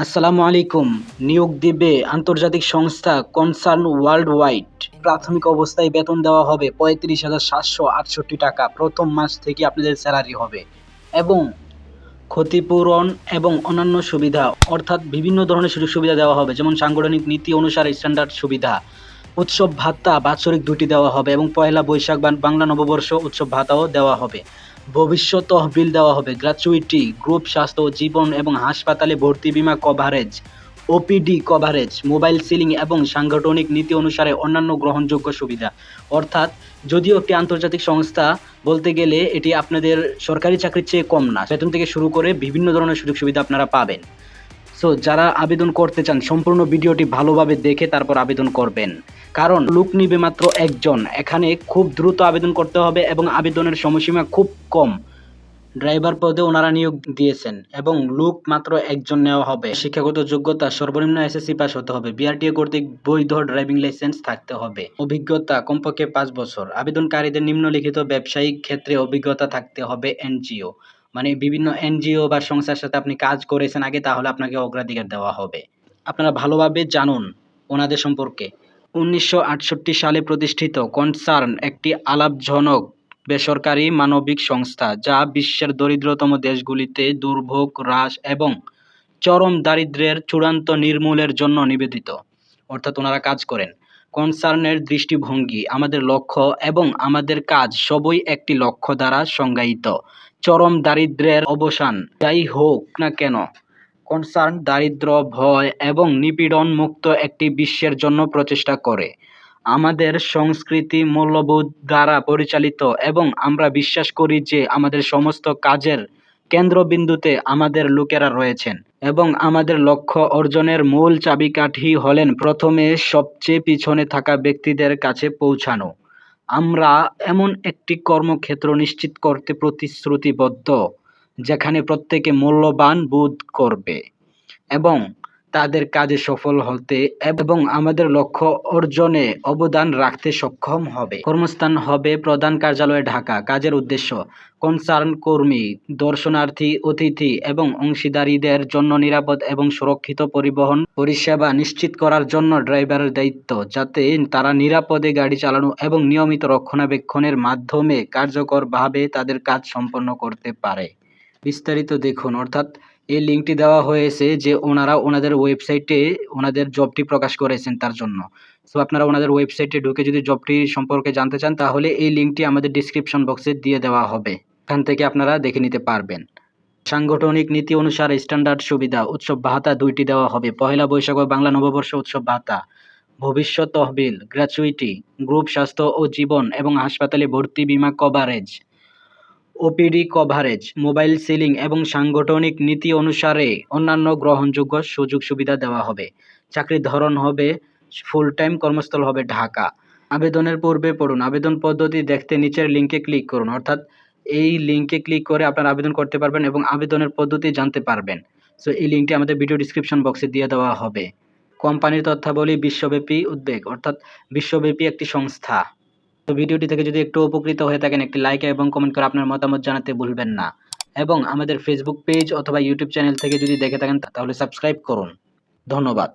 আসসালামু আলাইকুম। নিয়োগ দিবে আন্তর্জাতিক সংস্থা কনসার্ন ওয়ার্ল্ড ওয়াইড। প্রাথমিক অবস্থায় বেতন দেওয়া হবে ৩৫,৭৬৮ টাকা। প্রথম মাস থেকে আপনাদের স্যালারি হবে এবং ক্ষতিপূরণ এবং অন্যান্য সুবিধা অর্থাৎ বিভিন্ন ধরনের সুযোগ সুবিধা দেওয়া হবে, যেমন সাংগঠনিক নীতি অনুসারে স্ট্যান্ডার্ড সুবিধা, উৎসব ভাতা বাৎসরিক ২টি দেওয়া হবে এবং পয়লা বৈশাখ বা বাংলা নববর্ষ উৎসব ভাতাও দেওয়া হবে। ভবিষ্যৎ তহবিল দেওয়া হবে, গ্র্যাচুইটি, গ্রুপ স্বাস্থ্য ও জীবন এবং হাসপাতালে ভর্তি বিমা coverage, OPD coverage, mobile ceiling এবং সাংগঠনিক নীতি অনুসারে অন্যান্য গ্রহণযোগ্য সুবিধা। অর্থাৎ যদিও একটি আন্তর্জাতিক সংস্থা বলতে গেলে এটি আপনাদের সরকারি চাকরির চেয়ে কম না। বেতন থেকে শুরু করে বিভিন্ন ধরনের সুযোগ সুবিধা আপনারা পাবেন। সো যারা আবেদন করতে চান সম্পূর্ণ ভিডিওটি ভালোভাবে দেখে তারপর আবেদন করবেন, কারণ লোক নিবে মাত্র একজন। এখানে খুব দ্রুত আবেদন করতে হবে এবং আবেদনের সময়সীমা খুব কম। ড্রাইভার পদে ওনারা নিয়োগ দিয়েছেন এবং লোক মাত্র একজন নেওয়া হবে। শিক্ষাগত যোগ্যতা সর্বনিম্ন এসএসসি পাস হতে হবে। বিআরটিএ কর্তৃক বৈধ ড্রাইভিং লাইসেন্স থাকতে হবে। অভিজ্ঞতা কমপক্ষে ৫ বছর। আবেদনকারীদের নিম্নলিখিত ব্যবসায়িক ক্ষেত্রে অভিজ্ঞতা থাকতে হবে। এনজিও মানে বিভিন্ন এনজিও বা সংস্থার সাথে আপনি কাজ করেছেন আগে, তাহলে আপনাকে অগ্রাধিকার দেওয়া হবে। আপনারা ভালোভাবে জানুন ওনাদের সম্পর্কে। ১৯৬৮ সালে প্রতিষ্ঠিত কনসার্ন একটি আলাপজনক বেসরকারি মানবিক সংস্থা যা বিশ্বের দরিদ্রতম দেশগুলিতে দুর্ভোগ হ্রাস এবং চরম দারিদ্র্যের চূড়ান্ত নির্মূলের জন্য নিবেদিত। অর্থাৎ ওনারা কাজ করেন। কনসার্নের দৃষ্টিভঙ্গি, আমাদের লক্ষ্য এবং আমাদের কাজ সবই একটি লক্ষ্য দ্বারা সংজ্ঞায়িত, চরম দারিদ্র্যের অবসান। যাই হোক না কেন, কনসার্ন দারিদ্র্য, ভয় এবং নিপীড়ন মুক্ত একটি বিশ্বের জন্য প্রচেষ্টা করে। আমাদের সংস্কৃতি মূল্যবোধ দ্বারা পরিচালিত এবং আমরা বিশ্বাস করি যে আমাদের সমস্ত কাজের কেন্দ্রবিন্দুতে আমাদের লোকেরা রয়েছেন এবং আমাদের লক্ষ্য অর্জনের মূল চাবিকাঠি হলেন প্রথমে সবচেয়ে পিছনে থাকা ব্যক্তিদের কাছে পৌঁছানো। আমরা এমন একটি কর্মক্ষেত্র নিশ্চিত করতে প্রতিশ্রুতিবদ্ধ যেখানে প্রত্যেকে মূল্যবান বোধ করবে এবং তাদের কাজে সফল হতে এবং আমাদের লক্ষ্য অর্জনে অবদান রাখতে সক্ষম হবে। কর্মস্থান হবে প্রধান কার্যালয়ে ঢাকা। কাজের উদ্দেশ্য: কনসার্ন কর্মী, দর্শনার্থী, অতিথি এবং অংশীদারীদের জন্য নিরাপদ এবং সুরক্ষিত পরিবহন পরিষেবা নিশ্চিত করার জন্য ড্রাইভারের দায়িত্ব, যাতে তারা নিরাপদে গাড়ি চালানো এবং নিয়মিত রক্ষণাবেক্ষণের মাধ্যমে কার্যকরভাবে তাদের কাজ সম্পন্ন করতে পারে। বিস্তারিত দেখুন। অর্থাৎ এই লিঙ্কটি দেওয়া হয়েছে যে ওনারা ওনাদের ওয়েবসাইটে ওনাদের জবটি প্রকাশ করেছেন তার জন্য। সো আপনারা ওনাদের ওয়েবসাইটে ঢুকে যদি জবটি সম্পর্কে জানতে চান তাহলে এই লিঙ্কটি আমাদের ডিসক্রিপশন বক্সে দিয়ে দেওয়া হবে, এখান থেকে আপনারা দেখে নিতে পারবেন। সাংগঠনিক নীতি অনুসারে স্ট্যান্ডার্ড সুবিধা: উৎসব ভাতা ২টি দেওয়া হবে, পহেলা বৈশাখ ও বাংলা নববর্ষ উৎসব ভাতা, ভবিষ্যৎ তহবিল, গ্র্যাচুইটি, গ্রুপ স্বাস্থ্য ও জীবন এবং হাসপাতালে ভর্তি বিমা coverage, OPD coverage, mobile ceiling এবং সাংগঠনিক নীতি অনুসারে অন্যান্য গ্রহণযোগ্য সুযোগ সুবিধা দেওয়া হবে। চাকরির ধরন হবে ফুল টাইম, কর্মস্থল হবে ঢাকা। আবেদনের পূর্বে পড়ুন। আবেদন পদ্ধতি দেখতে নিচের লিঙ্কে ক্লিক করুন। অর্থাৎ এই লিঙ্কে ক্লিক করে আপনারা আবেদন করতে পারবেন এবং আবেদনের পদ্ধতি জানতে পারবেন। সো এই লিঙ্কটি আমাদের ভিডিও ডিসক্রিপশন বক্সে দিয়ে দেওয়া হবে। কোম্পানির তথ্যাবলী বিশ্বব্যাপী উদ্বেগ, অর্থাৎ বিশ্বব্যাপী একটি সংস্থা। তো ভিডিওটি থেকে যদি একটু উপকৃত হয়ে থাকেন একটি লাইক এবং কমেন্ট করে আপনার মতামত জানাতে ভুলবেন না এবং আমাদের ফেসবুক পেজ অথবা ইউটিউব চ্যানেল থেকে যদি দেখে থাকেন তাহলে সাবস্ক্রাইব করুন। ধন্যবাদ।